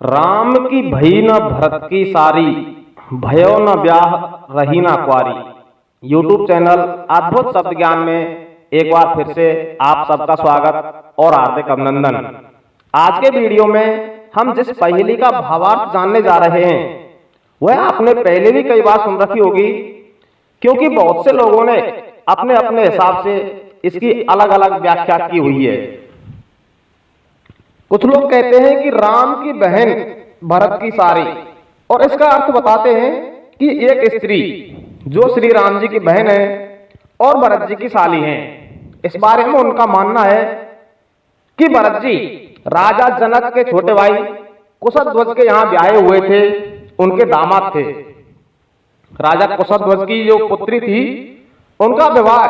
राम की भई न भरत की सारी, भयो न ब्याह रही न कुंवारी। यूट्यूब चैनल अद्भुत शब्द ज्ञान में एक बार फिर से आप सबका स्वागत और हार्दिक अभिनंदन। आज के वीडियो में हम जिस पहेली का भावार्थ जानने जा रहे हैं वह आपने पहले भी कई बार सुन रखी होगी, क्योंकि बहुत से लोगों ने अपने अपने हिसाब से इसकी अलग अलग व्याख्या की हुई है। कुछ लोग कहते हैं कि राम की बहन भरत की सारी, और इसका अर्थ बताते हैं कि एक स्त्री जो श्री राम जी की बहन है और भरत जी की साली है। इस बारे में उनका मानना है कि भरत जी राजा जनक के छोटे भाई कुशध्वज के यहाँ ब्याहे हुए थे, उनके दामाद थे। राजा कुशध्वज की जो पुत्री थी उनका विवाह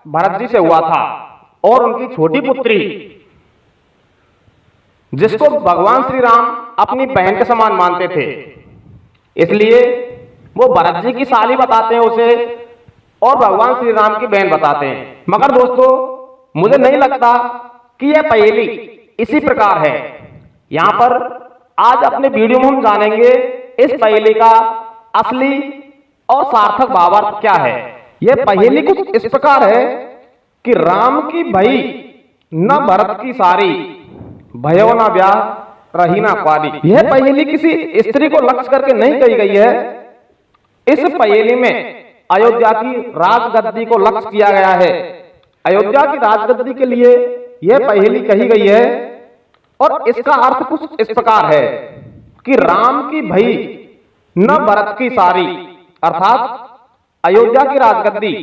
भरत जी से हुआ था, और उनकी छोटी पुत्री जिसको भगवान श्री राम अपनी बहन के समान मानते थे, इसलिए वो भरत जी की साली बताते हैं उसे और भगवान श्री राम की बहन बताते हैं। मगर दोस्तों, मुझे नहीं लगता कि यह पहेली इसी प्रकार है। यहां पर आज अपने वीडियो में हम जानेंगे इस पहेली का असली और सार्थक भावार्थ क्या है। यह पहेली कुछ इस प्रकार है कि राम की भई न भरत की सारी, भयो ना ब्याह रही ना कुंवारी। यह पहेली किसी स्त्री को लक्ष्य करके नहीं कही गई है। इस पहेली में अयोध्या की राजगद्दी को लक्ष्य किया गया है। अयोध्या की राजगद्दी के लिए यह पहेली कही गई है, और इसका अर्थ कुछ इस प्रकार है कि राम की भई न भरत की सारी, अर्थात अयोध्या की राजगद्दी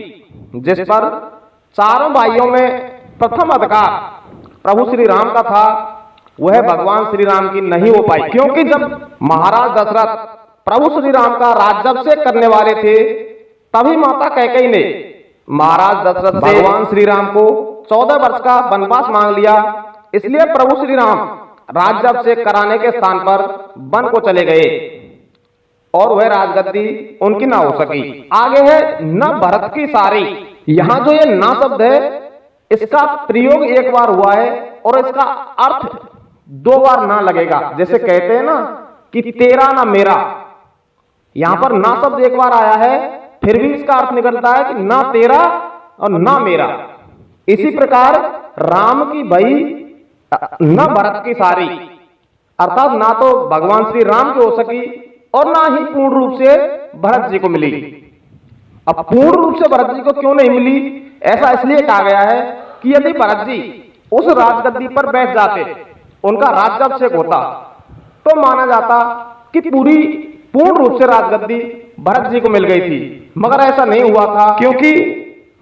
जिस पर चारों भाइयों में प्रथम अधिकार प्रभु श्री राम का था, वह भगवान श्री राम की नहीं हो पाई। क्योंकि जब महाराज दशरथ प्रभु श्री राम का राज्याभिषेक करने वाले थे, तभी माता कैकेयी ने महाराज दशरथ से भगवान श्री राम को 14 वर्ष का वनवास मांग लिया। इसलिए प्रभु श्री राम राज्याभिषेक कराने के स्थान पर वन को चले गए और वह राजगद्दी उनकी ना हो सकी। आगे है न भरत की सारी। यहां जो ये ना शब्द है, इसका प्रयोग एक बार हुआ है और इसका अर्थ 2 बार ना लगेगा। जैसे कहते हैं ना कि तेरा ना मेरा, यहां पर ना शब्द एक बार आया है, फिर भी इसका अर्थ निकलता है कि ना तेरा और ना मेरा। इसी प्रकार राम की भई न भरत की सारी, अर्थात ना तो भगवान श्री राम की हो सकी और ना ही पूर्ण रूप से भरत जी को मिली। अब पूर्ण रूप से भरत जी को क्यों नहीं मिली, ऐसा इसलिए कहा गया है कि यदि भरत जी उस राजगद्दी पर बैठ जाते, उनका राज्याभिषेक होता, तो माना जाता कि पूर्ण रूप से राजगद्दी भरत जी को मिल गई थी। मगर ऐसा नहीं हुआ था, क्योंकि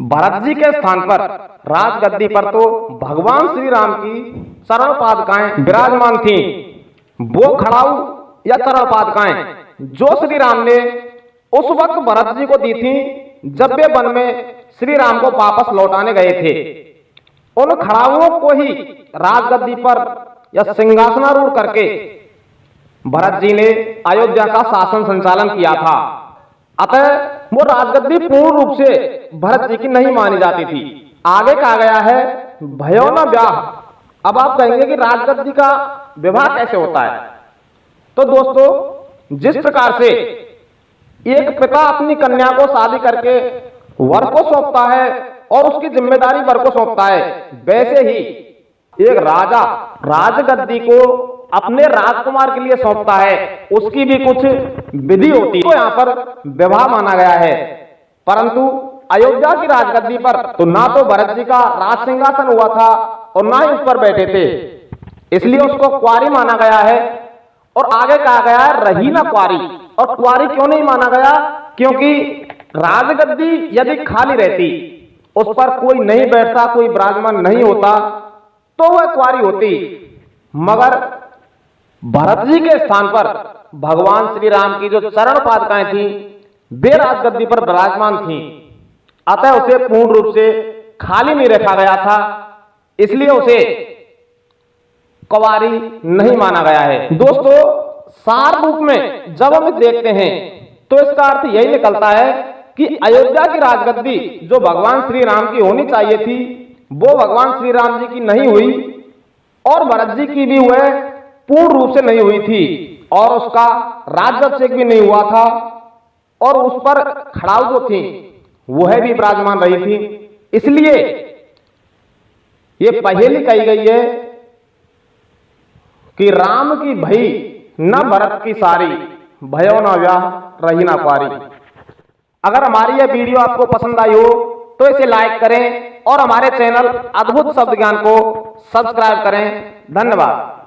भरत जी के स्थान पर राजगद्दी पर तो भगवान श्री राम की चरण पादुकाएं विराजमान थीं। वो खड़ाऊ या चरण पादुकाएं जो श्री राम ने उस वक्त भरत जी को दी थी जब वे वन में श्री राम को वापस लौटाने गए थे। उन खड़ाओं को ही राजगद्दी पर या सिंहासनारूढ़ करके भरत जी ने अयोध्या का शासन संचालन किया था। अतः वो राजगद्दी पूर्ण रूप से भरत जी की नहीं मानी जाती थी। आगे कहा गया है भयो न ब्याह। अब आप कहेंगे कि राजगद्दी का विवाह कैसे होता है। तो दोस्तों, जिस प्रकार से एक पिता अपनी कन्या को शादी करके वर को सौंपता है और उसकी जिम्मेदारी वर को सौंपता है, वैसे ही एक राजा राजगद्दी को अपने राजकुमार के लिए सौंपता है। उसकी भी कुछ विधि होती है, तो यहाँ पर विवाह माना गया है। परंतु अयोध्या की राजगद्दी पर तो ना तो भरत जी का राज सिंहासन हुआ था और ना ही उस पर बैठे थे, इसलिए उसको कुंवारी माना गया है। और आगे कहा गया है रही ना कुंवारी। और कुंवारी क्यों नहीं माना गया, क्योंकि राजगद्दी यदि खाली रहती, उस पर कोई नहीं बैठता, कोई विराजमान नहीं होता, तो वह कुंवारी होती। मगर भरत जी के स्थान पर भगवान श्री राम की जो चरण पादुकाएं थीं, वे राजगद्दी पर विराजमान थीं। अतः उसे पूर्ण रूप से खाली नहीं रखा गया था, इसलिए उसे कुंवारी नहीं माना गया है। दोस्तों, सार रूप में जब हम देखते हैं तो इसका अर्थ यही निकलता है कि अयोध्या की राजगद्दी जो भगवान श्री राम की होनी चाहिए थी, वो भगवान श्री राम जी की नहीं हुई, और भरत जी की भी वह पूर्ण रूप से नहीं हुई थी। और उसका राज्याभिषेक भी नहीं हुआ था और उस पर खड़ाऊ जो थी वह भी विराजमान रही थी। इसलिए ये पहेली कही गई है कि राम की भई न भरत की सारी, भयो न व्याह रही ना पारी। अगर हमारी यह वीडियो आपको पसंद आई हो तो इसे लाइक करें और हमारे चैनल अद्भुत शब्द ज्ञान को सब्सक्राइब करें। धन्यवाद।